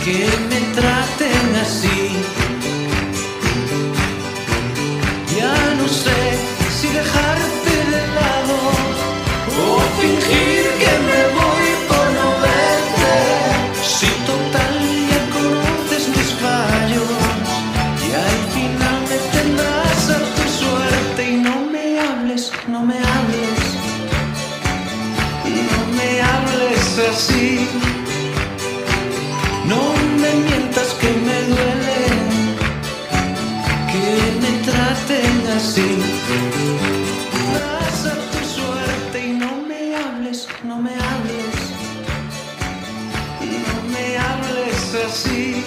que me traten así. Ya no sé si dejarte de lado o fingir que me voy por no verte. Si total ya conoces mis fallos y al final me tendrás a tu suerte. Y no me hables, no me hables, no me hables así. No me mientas que me duele que me traten así. Tendrás a tu suerte y no me hables, no me hables, no me hables así.